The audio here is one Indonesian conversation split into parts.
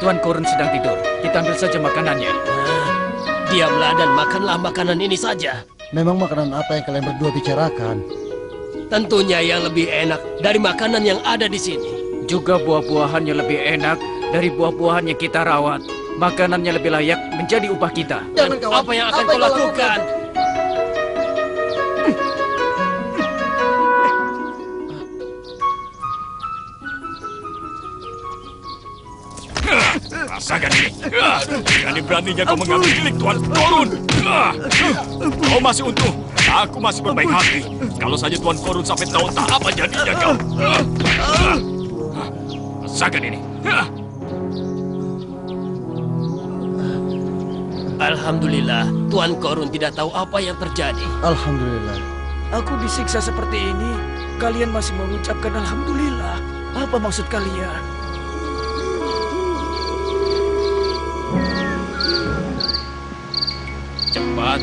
Tuan Korun sedang tidur. Kita ambil saja makanannya. Diamlah dan makanlah makanan ini saja. Memang makanan apa yang kalian berdua bicarakan? Tentunya yang lebih enak dari makanan yang ada di sini. Juga buah-buahannya lebih enak dari buah-buahan yang kita rawat. Makanannya lebih layak menjadi upah kita. Dan apa yang akan kau lakukan? Rasakan ini. Berani-beraninya kau mengambil milik Tuan Korun. Kau masih untung. Aku masih berbaik hati. Kalau saja Tuan Korun sampai tahu tak apa jadinya kau. Rasakan ini. Alhamdulillah, Tuan Korun tidak tahu apa yang terjadi. Alhamdulillah. Aku disiksa seperti ini. Kalian masih mengucapkan Alhamdulillah. Apa maksud kalian? Cepat,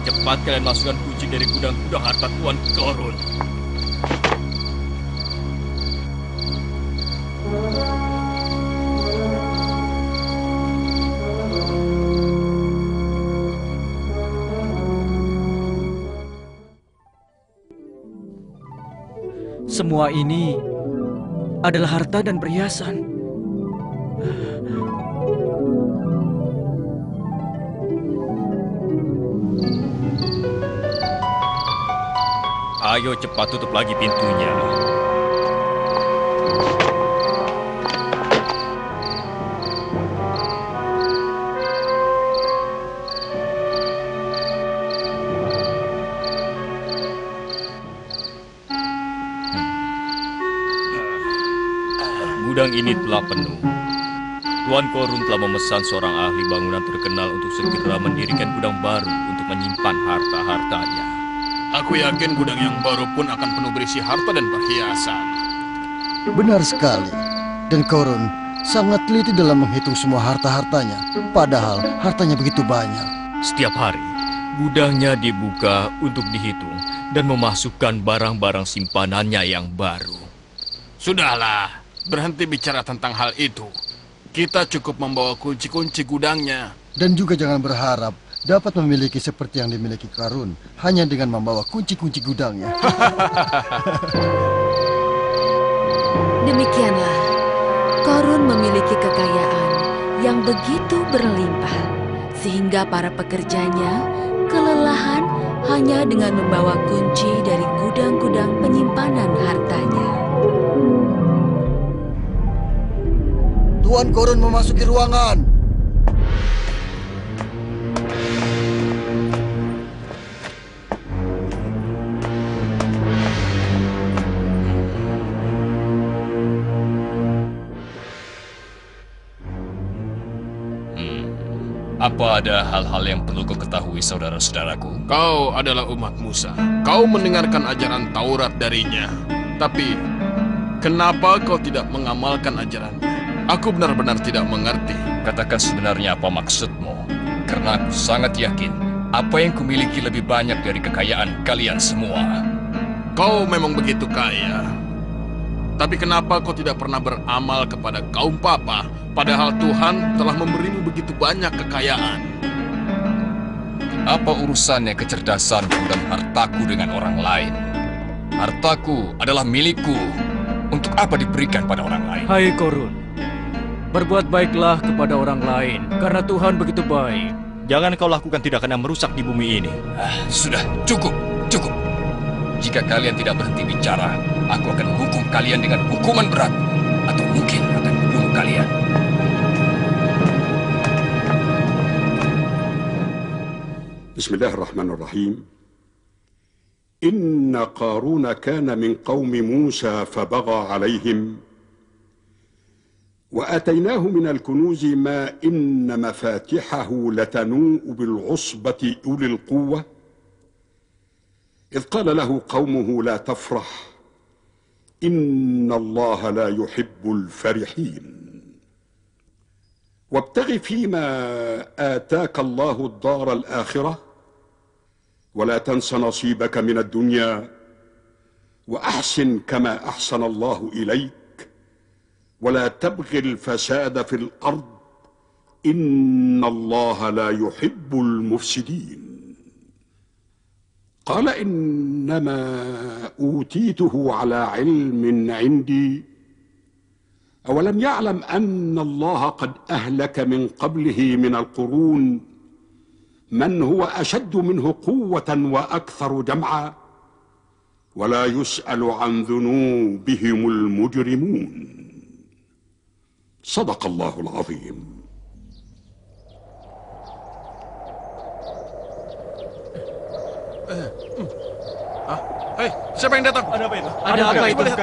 cepat kalian masukkan kunci dari gudang-gudang harta Tuan Korun. Semua ini adalah harta dan perhiasan. Ayo cepat tutup lagi pintunya. Gudang ini telah penuh. Tuan Korun telah memesan seorang ahli bangunan terkenal untuk segera mendirikan gudang baru untuk menyimpan harta-hartanya. Aku yakin gudang yang baru pun akan penuh berisi harta dan perhiasan. Benar sekali. Dan Korun sangat teliti dalam menghitung semua harta-hartanya. Padahal hartanya begitu banyak. Setiap hari, gudangnya dibuka untuk dihitung dan memasukkan barang-barang simpanannya yang baru. Sudahlah, berhenti bicara tentang hal itu. Kita cukup membawa kunci-kunci gudangnya. Dan juga jangan berharap dapat memiliki seperti yang dimiliki Karun hanya dengan membawa kunci-kunci gudangnya. Demikianlah, Korun memiliki kekayaan yang begitu berlimpah, sehingga para pekerjanya kelelahan hanya dengan membawa kunci dari gudang-gudang penyimpanan hartanya. Tuan Korun memasuki ruangan. Apa ada hal-hal yang perlu kau ketahui, saudara-saudaraku? Kau adalah umat Musa. Kau mendengarkan ajaran Taurat darinya. Tapi, kenapa kau tidak mengamalkan ajarannya? Aku benar-benar tidak mengerti. Katakan sebenarnya apa maksudmu? Karena aku sangat yakin apa yang kumiliki lebih banyak dari kekayaan kalian semua. Kau memang begitu kaya. Tapi kenapa kau tidak pernah beramal kepada kaum papa, padahal Tuhan telah memberimu begitu banyak kekayaan? Apa urusannya kecerdasanku dan hartaku dengan orang lain? Hartaku adalah milikku. Untuk apa diberikan pada orang lain? Hai Korun, berbuat baiklah kepada orang lain, karena Tuhan begitu baik. Jangan kau lakukan tindakan yang merusak di bumi ini. Sudah, cukup, cukup. Jika kalian tidak berhenti bicara, aku akan menghukum kalian dengan hukuman berat. Atau mungkin akan membunuh kalian. Bismillahirrahmanirrahim. Inna Qaruna kana min qawmi Musa fabagha alayhim. وآتيناه من الكنوز ما إن مفاتحه لتنوء بالعصبة أولي القوة إذ قال له قومه لا تفرح إن الله لا يحب الفرحين وابتغ فيما آتاك الله الدار الآخرة ولا تنس نصيبك من الدنيا وأحسن كما أحسن الله إليك ولا تبغ الفساد في الأرض إن الله لا يحب المفسدين قال إنما أوتيته على علم عندي أولم يعلم أن الله قد أهلك من قبله من القرون من هو أشد منه قوة وأكثر جمعا ولا يسأل عن ذنوبهم المجرمون صدق الله العظيم. Hei, siapa yang datang? Ada apa itu? Ada apa itu? Itu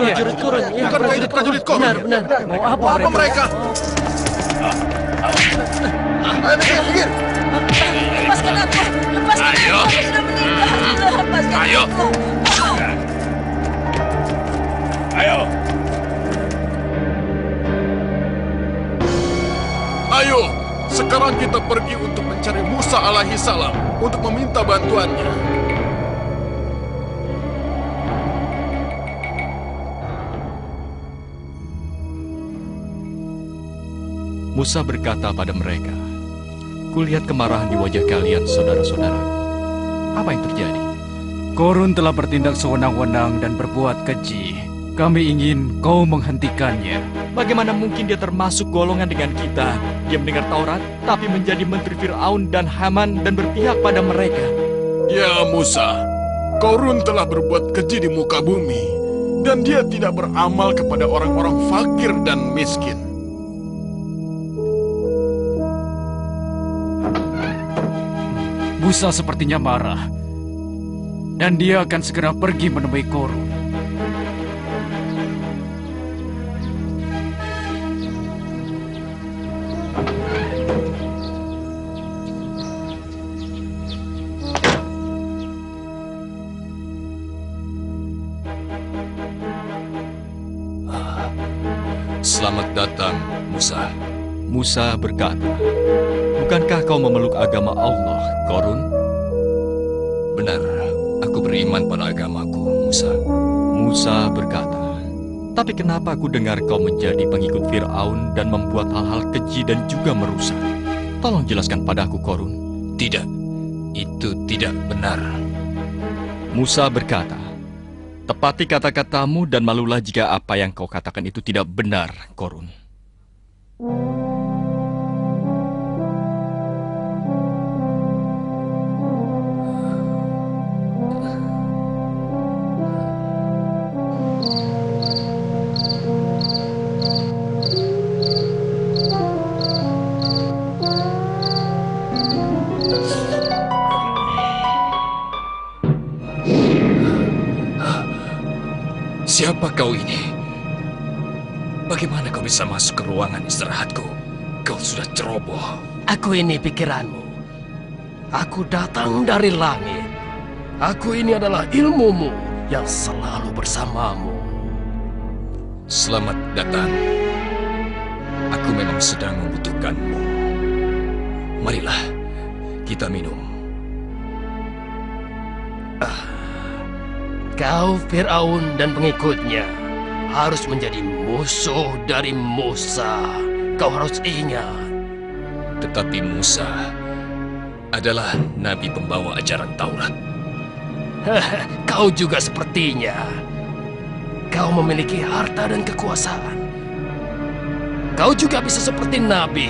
prajurit Korun. Bukan prajurit Korun. Benar. Mau apa Apa mereka? Ayo, minggir! Lepaskan aku! Lepaskan Ayo. aku! Aku sudah meninggal! Lepaskan Ayo. aku! Ayo. Ayo, sekarang kita pergi untuk mencari Musa alaihi salam untuk meminta bantuannya. Musa berkata pada mereka, "Kulihat kemarahan di wajah kalian, saudara-saudaraku. Apa yang terjadi?" Korun telah bertindak sewenang-wenang dan berbuat keji. Kami ingin kau menghentikannya. Bagaimana mungkin dia termasuk golongan dengan kita? Dia mendengar Taurat, tapi menjadi menteri Fir'aun dan Haman dan berpihak pada mereka. Ya Musa, Korun telah berbuat keji di muka bumi, dan dia tidak beramal kepada orang-orang fakir dan miskin. Musa sepertinya marah. Dan dia akan segera pergi menemui Korun. Selamat datang, Musa. Musa berkata, "Bukankah kau memeluk agama Allah, Korun?" "Benar, aku beriman pada agamaku, Musa." Musa berkata, "Tapi kenapa aku dengar kau menjadi pengikut Fir'aun dan membuat hal-hal keji dan juga merusak? Tolong jelaskan padaku, Korun." "Tidak, itu tidak benar." Musa berkata, "Tepati kata-katamu dan malulah jika apa yang kau katakan itu tidak benar, Korun." Siapa kau ini? Bagaimana kau bisa masuk ke ruangan istirahatku? Kau sudah ceroboh. Aku ini pikiranmu. Aku datang dari langit. Aku ini adalah ilmumu yang selalu bersamamu. Selamat datang. Aku memang sedang membutuhkanmu. Marilah, kita minum. Kau Fir'aun dan pengikutnya harus menjadi musuh dari Musa. Kau harus ingat. Tetapi Musa adalah nabi pembawa ajaran Taurat. Kau juga sepertinya. Kau memiliki harta dan kekuasaan. Kau juga bisa seperti nabi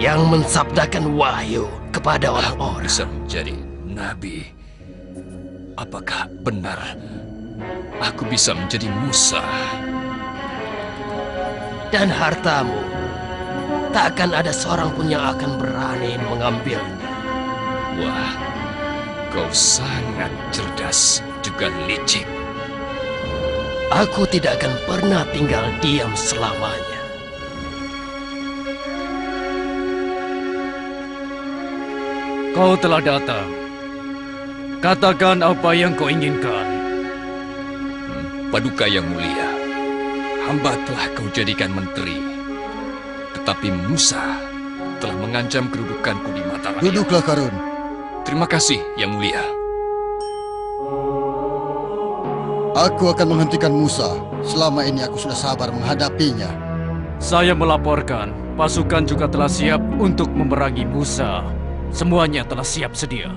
yang mensabdakan wahyu kepada orang-orang. Bisa menjadi nabi. Apakah benar aku bisa menjadi Musa? Dan hartamu, tak akan ada seorang pun yang akan berani mengambilnya. Wah, kau sangat cerdas juga licik. Aku tidak akan pernah tinggal diam selamanya. Kau telah datang. Katakan apa yang kau inginkan. Paduka yang mulia, hamba telah kau jadikan menteri. Tetapi Musa telah mengancam kedudukanku di mata rakyat. Duduklah, Korun. Terima kasih, yang mulia. Aku akan menghentikan Musa. Selama ini aku sudah sabar menghadapinya. Saya melaporkan, pasukan juga telah siap untuk memerangi Musa. Semuanya telah siap sedia.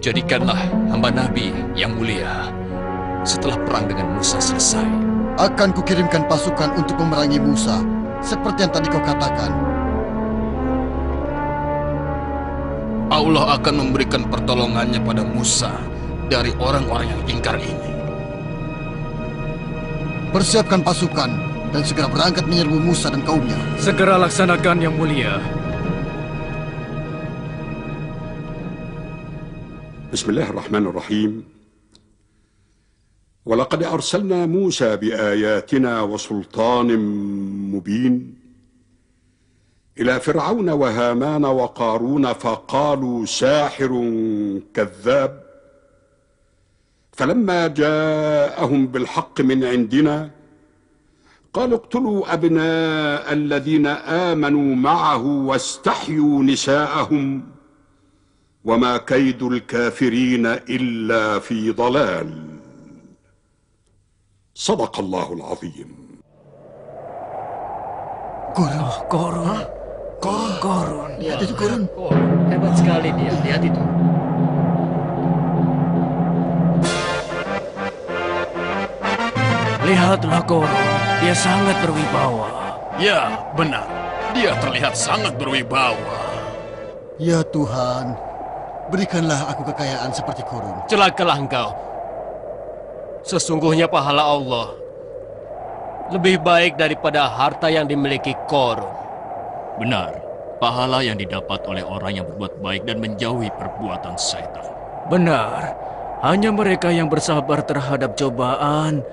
Jadikanlah hamba Nabi yang mulia setelah perang dengan Musa selesai. Akan kukirimkan pasukan untuk memerangi Musa, seperti yang tadi kau katakan. Allah akan memberikan pertolongannya pada Musa dari orang-orang yang ingkar ini. Persiapkan pasukan dan segera berangkat menyerbu Musa dan kaumnya. Segera laksanakan yang mulia. Bismillahirrahmanirrahim. ولقد أرسلنا موسى بآياتنا وسلطان مبين إلى فرعون وهامان وقارون فقالوا ساحر كذاب فلما جاءهم بالحق من عندنا قالوا اقتلوا أبناء الذين آمنوا معه واستحيوا نساءهم وما كيد الكافرين إلا في ضلال صدق الله العظيم. Korun. Lihat itu Korun. Hebat sekali dia, lihat itu. Lihatlah Korun, dia sangat berwibawa. Ya, benar. Dia terlihat sangat berwibawa. Ya Tuhan, berikanlah aku kekayaan seperti Korun. Celakalah engkau. Sesungguhnya pahala Allah lebih baik daripada harta yang dimiliki Korun. Benar, pahala yang didapat oleh orang yang berbuat baik dan menjauhi perbuatan syaitan. Benar, hanya mereka yang bersabar terhadap cobaan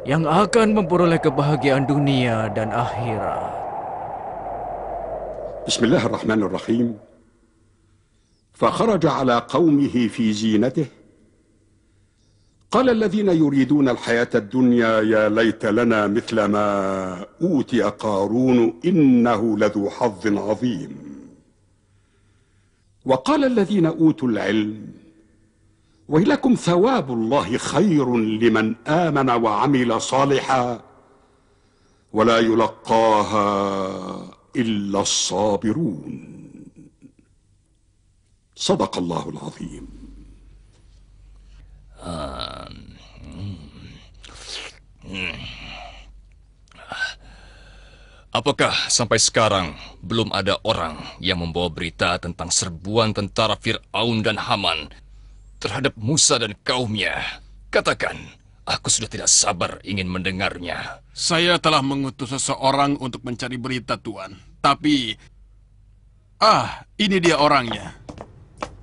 yang akan memperoleh kebahagiaan dunia dan akhirat. Bismillahirrahmanirrahim. فخرج على قومه في زينته قال الذين يريدون الحياة الدنيا يا ليت لنا مثل ما أوتي قارون إنه لذو حظ عظيم وقال الذين أوتوا العلم ويلكم ثواب الله خير لمن آمن وعمل صالحا ولا يلقاها إلا الصابرون صدق الله العظيم. Apakah sampai sekarang belum ada orang yang membawa berita tentang serbuan tentara Fir'aun dan Haman terhadap Musa dan kaumnya? Katakan, aku sudah tidak sabar ingin mendengarnya. Saya telah mengutus seseorang untuk mencari berita, Tuan. Tapi, ini dia orangnya.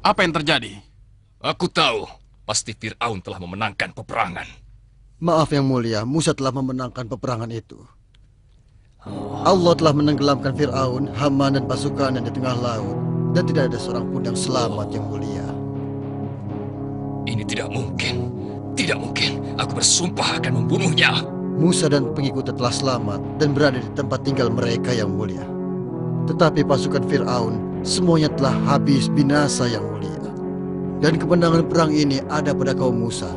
Apa yang terjadi? Aku tahu, pasti Fir'aun telah memenangkan peperangan. Maaf yang mulia, Musa telah memenangkan peperangan itu. Allah telah menenggelamkan Fir'aun, Haman dan pasukannya di tengah laut. Dan tidak ada seorang pun yang selamat yang mulia. Ini tidak mungkin. Tidak mungkin. Aku bersumpah akan membunuhnya. Musa dan pengikutnya telah selamat dan berada di tempat tinggal mereka yang mulia. Tetapi pasukan Fir'aun semuanya telah habis binasa yang mulia. Dan kemenangan perang ini ada pada kaum Musa.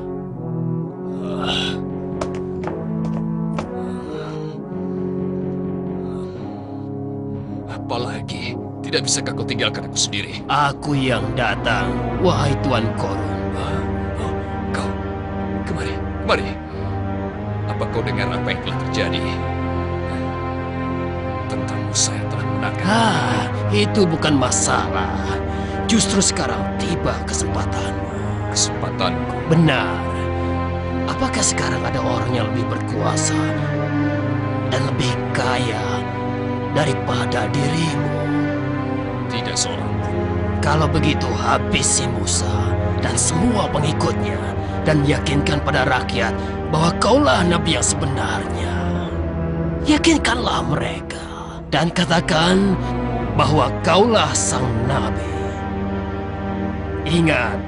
Apalagi, tidak bisakah kau tinggalkan aku sendiri? Aku yang datang, wahai Tuan Korun. Kau, kemari. Apa kau dengar apa yang telah terjadi? Tentang Musa yang telah menangkan. Itu bukan masalah. Justru sekarang tiba kesempatanmu. Kesempatanku? Benar. Apakah sekarang ada orang yang lebih berkuasa dan lebih kaya daripada dirimu? Tidak seorang pun. Kalau begitu, habisi Musa dan semua pengikutnya dan yakinkan pada rakyat bahwa kaulah nabi yang sebenarnya. Yakinkanlah mereka dan katakan bahwa kaulah sang nabi. Ingat,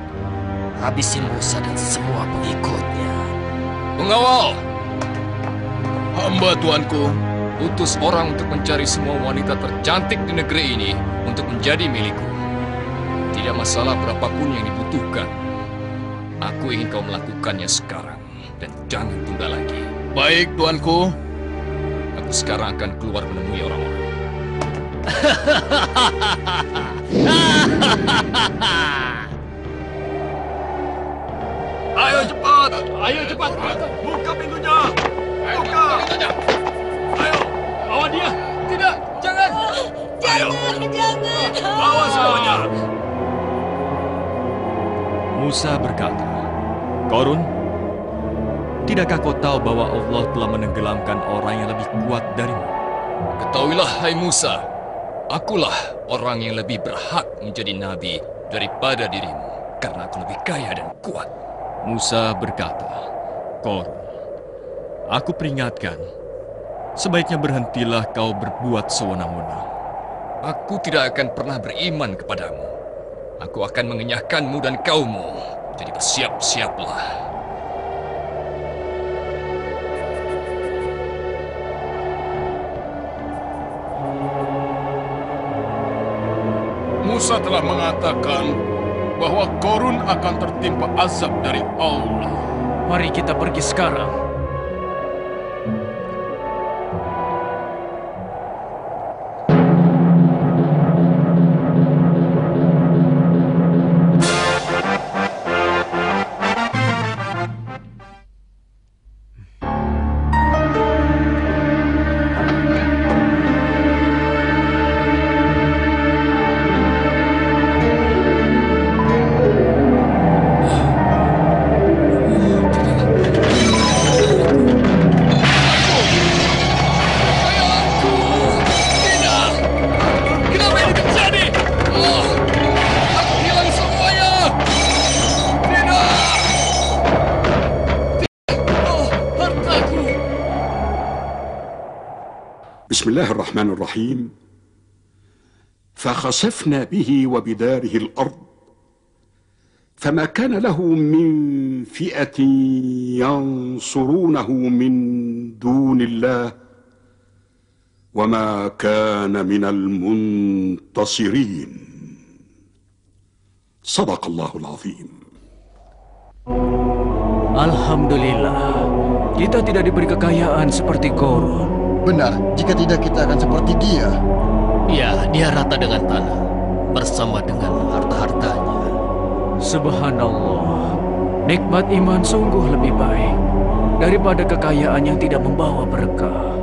habisi Musa dan semua pengikutnya. Pengawal! Hamba Tuanku. Utus orang untuk mencari semua wanita tercantik di negeri ini untuk menjadi milikku. Tidak masalah berapapun yang dibutuhkan. Aku ingin kau melakukannya sekarang dan jangan tunda lagi. Baik, Tuanku. Aku Aku sekarang akan keluar menemui orang-orang. Ayo cepat! Ayo cepat! Buka pintunya! Buka! Ayo! Bawa dia! Tidak! Jangan! Jangan. Bawa semuanya! Musa berkata, Korun, tidakkah kau tahu bahwa Allah telah menenggelamkan orang yang lebih kuat darimu? Ketahuilah, hai Musa, akulah orang yang lebih berhak menjadi nabi daripada dirimu, karena aku lebih kaya dan kuat. Musa berkata, Korun, aku peringatkan, sebaiknya berhentilah kau berbuat sewenang-wenang. Aku tidak akan pernah beriman kepadamu. Aku akan mengenyahkanmu dan kaummu. Jadi bersiap-siaplah. Musa telah mengatakan bahwa Korun akan tertimpa azab dari Allah. Mari kita pergi sekarang. بسم الله الرحمن الرحيم فخسفنا به وبداره الأرض فما كان له من فئة ينصرونه من دون الله وما كان من المنتصرين صدق الله العظيم. Alhamdulillah, kita tidak diberi kekayaan seperti Korun. Benar, jika tidak kita akan seperti dia. Ya, dia rata dengan tanah bersama dengan harta-hartanya. Subhanallah, nikmat iman sungguh lebih baik daripada kekayaan yang tidak membawa berkah.